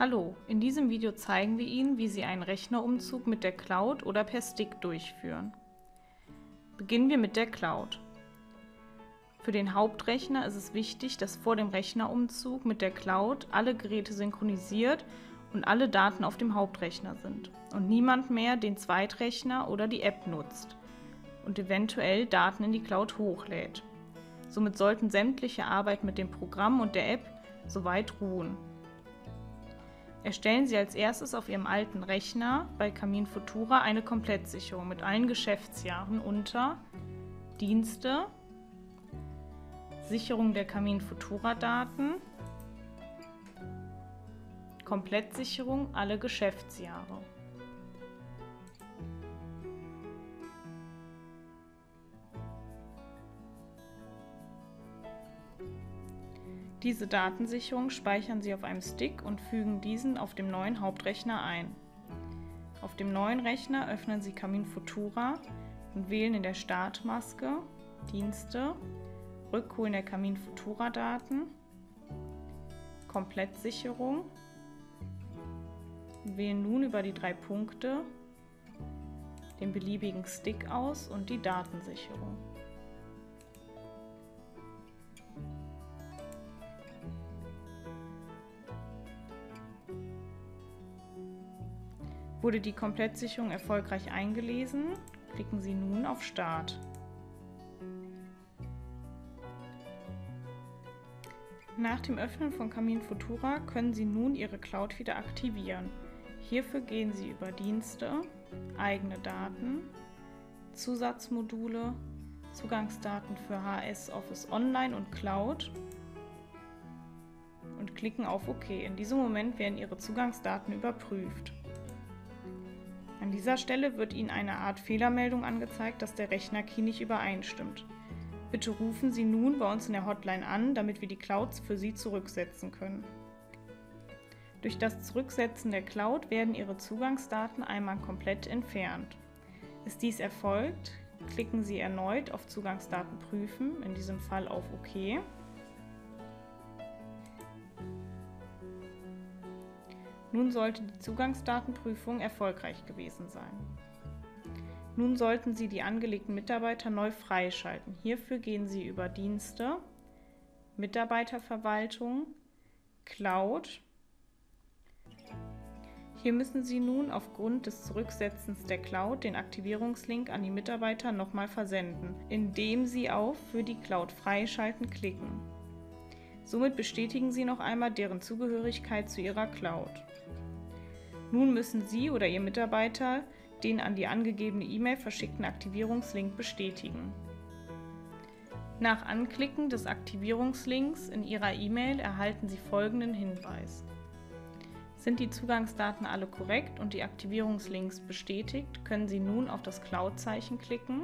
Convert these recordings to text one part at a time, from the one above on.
Hallo, in diesem Video zeigen wir Ihnen, wie Sie einen Rechnerumzug mit der Cloud oder per Stick durchführen. Beginnen wir mit der Cloud. Für den Hauptrechner ist es wichtig, dass vor dem Rechnerumzug mit der Cloud alle Geräte synchronisiert und alle Daten auf dem Hauptrechner sind und niemand mehr den Zweitrechner oder die App nutzt und eventuell Daten in die Cloud hochlädt. Somit sollten sämtliche Arbeit mit dem Programm und der App soweit ruhen. Erstellen Sie als erstes auf Ihrem alten Rechner bei Camin Futura eine Komplettsicherung mit allen Geschäftsjahren unter Dienste, Sicherung der Camin Futura Daten, Komplettsicherung alle Geschäftsjahre. Diese Datensicherung speichern Sie auf einem Stick und fügen diesen auf dem neuen Hauptrechner ein. Auf dem neuen Rechner öffnen Sie Camin Futura und wählen in der Startmaske Dienste, Rückholen der Camin Futura Daten, Komplettsicherung und wählen nun über die 3 Punkte den beliebigen Stick aus und die Datensicherung. Wurde die Komplettsicherung erfolgreich eingelesen, klicken Sie nun auf Start. Nach dem Öffnen von Camin Futura können Sie nun Ihre Cloud wieder aktivieren. Hierfür gehen Sie über Dienste, eigene Daten, Zusatzmodule, Zugangsdaten für HS Office Online und Cloud und klicken auf OK. In diesem Moment werden Ihre Zugangsdaten überprüft. An dieser Stelle wird Ihnen eine Art Fehlermeldung angezeigt, dass der Rechner-Key nicht übereinstimmt. Bitte rufen Sie nun bei uns in der Hotline an, damit wir die Clouds für Sie zurücksetzen können. Durch das Zurücksetzen der Cloud werden Ihre Zugangsdaten einmal komplett entfernt. Ist dies erfolgt, klicken Sie erneut auf Zugangsdaten prüfen, in diesem Fall auf OK. Nun sollte die Zugangsdatenprüfung erfolgreich gewesen sein. Nun sollten Sie die angelegten Mitarbeiter neu freischalten. Hierfür gehen Sie über Dienste, Mitarbeiterverwaltung, Cloud. Hier müssen Sie nun aufgrund des Zurücksetzens der Cloud den Aktivierungslink an die Mitarbeiter nochmal versenden, indem Sie auf Für die Cloud freischalten klicken. Somit bestätigen Sie noch einmal deren Zugehörigkeit zu Ihrer Cloud. Nun müssen Sie oder Ihr Mitarbeiter den an die angegebene E-Mail verschickten Aktivierungslink bestätigen. Nach Anklicken des Aktivierungslinks in Ihrer E-Mail erhalten Sie folgenden Hinweis. Sind die Zugangsdaten alle korrekt und die Aktivierungslinks bestätigt, können Sie nun auf das Cloud-Zeichen klicken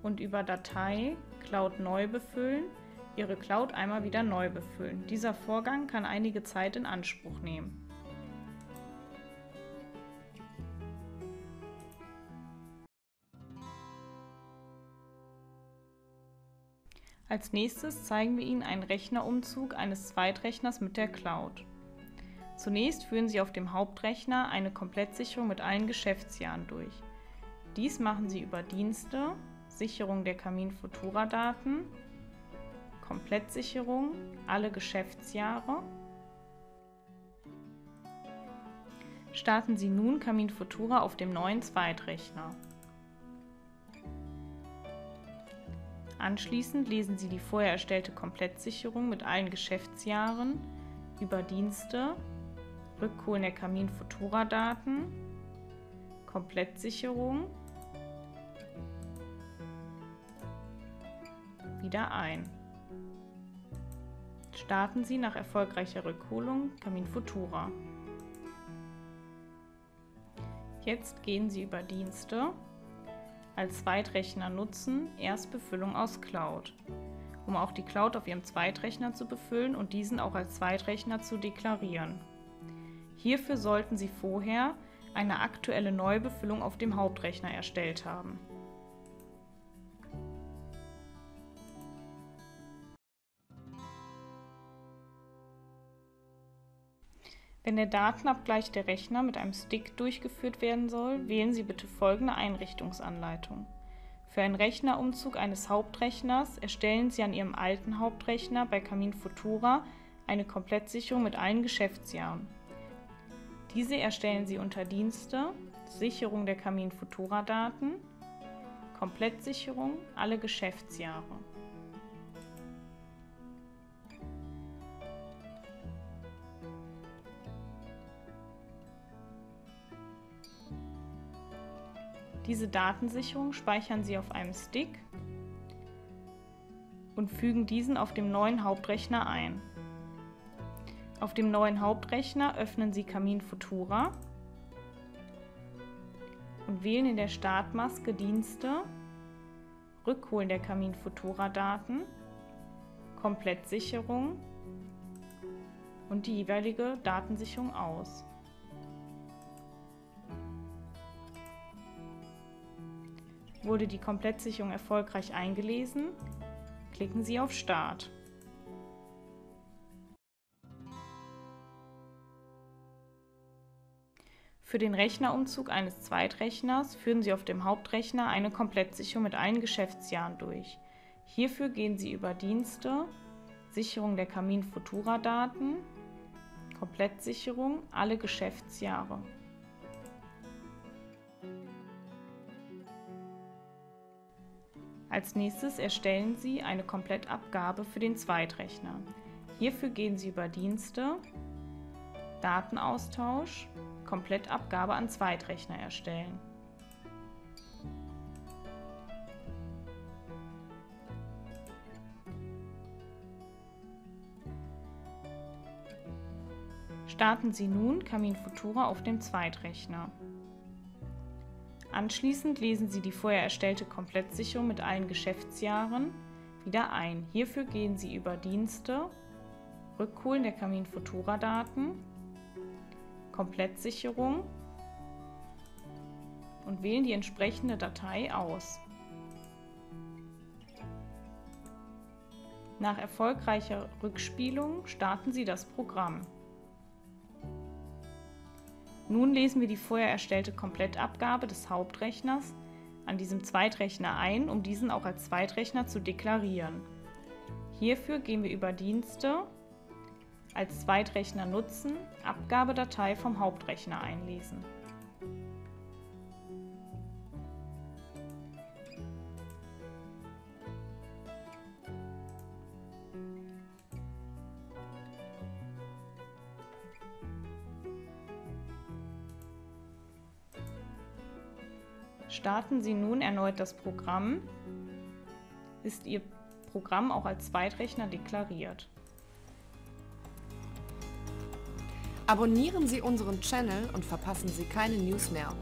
und über Datei Cloud neu befüllen, Ihre Cloud einmal wieder neu befüllen. Dieser Vorgang kann einige Zeit in Anspruch nehmen. Als nächstes zeigen wir Ihnen einen Rechnerumzug eines Zweitrechners mit der Cloud. Zunächst führen Sie auf dem Hauptrechner eine Komplettsicherung mit allen Geschäftsjahren durch. Dies machen Sie über Dienste, Sicherung der Camin Futura Daten, Komplettsicherung, alle Geschäftsjahre. Starten Sie nun Camin Futura auf dem neuen Zweitrechner. Anschließend lesen Sie die vorher erstellte Komplettsicherung mit allen Geschäftsjahren über Dienste, Rückholen der Camin Futura Daten, Komplettsicherung wieder ein. Starten Sie nach erfolgreicher Rückholung Camin Futura. Jetzt gehen Sie über Dienste, als Zweitrechner nutzen, Erstbefüllung aus Cloud, um auch die Cloud auf Ihrem Zweitrechner zu befüllen und diesen auch als Zweitrechner zu deklarieren. Hierfür sollten Sie vorher eine aktuelle Neubefüllung auf dem Hauptrechner erstellt haben. Wenn der Datenabgleich der Rechner mit einem Stick durchgeführt werden soll, wählen Sie bitte folgende Einrichtungsanleitung. Für einen Rechnerumzug eines Hauptrechners erstellen Sie an Ihrem alten Hauptrechner bei Camin Futura eine Komplettsicherung mit allen Geschäftsjahren. Diese erstellen Sie unter Dienste, Sicherung der Camin Futura Daten, Komplettsicherung, alle Geschäftsjahre. Diese Datensicherung speichern Sie auf einem Stick und fügen diesen auf dem neuen Hauptrechner ein. Auf dem neuen Hauptrechner öffnen Sie Camin Futura und wählen in der Startmaske Dienste, Rückholen der Camin Futura Daten, Komplettsicherung und die jeweilige Datensicherung aus. Wurde die Komplettsicherung erfolgreich eingelesen, klicken Sie auf Start. Für den Rechnerumzug eines Zweitrechners führen Sie auf dem Hauptrechner eine Komplettsicherung mit allen Geschäftsjahren durch. Hierfür gehen Sie über Dienste, Sicherung der Camin Futura Daten, Komplettsicherung, alle Geschäftsjahre. Als nächstes erstellen Sie eine Komplettabgabe für den Zweitrechner. Hierfür gehen Sie über Dienste, Datenaustausch, Komplettabgabe an Zweitrechner erstellen. Starten Sie nun Camin Futura auf dem Zweitrechner. Anschließend lesen Sie die vorher erstellte Komplettsicherung mit allen Geschäftsjahren wieder ein. Hierfür gehen Sie über Dienste, Rückholen der Camin Futura Daten, Komplettsicherung und wählen die entsprechende Datei aus. Nach erfolgreicher Rückspielung starten Sie das Programm. Nun lesen wir die vorher erstellte Komplettabgabe des Hauptrechners an diesem Zweitrechner ein, um diesen auch als Zweitrechner zu deklarieren. Hierfür gehen wir über Dienste, als Zweitrechner nutzen, Abgabedatei vom Hauptrechner einlesen. Starten Sie nun erneut das Programm, ist Ihr Programm auch als Zweitrechner deklariert. Abonnieren Sie unseren Channel und verpassen Sie keine News mehr.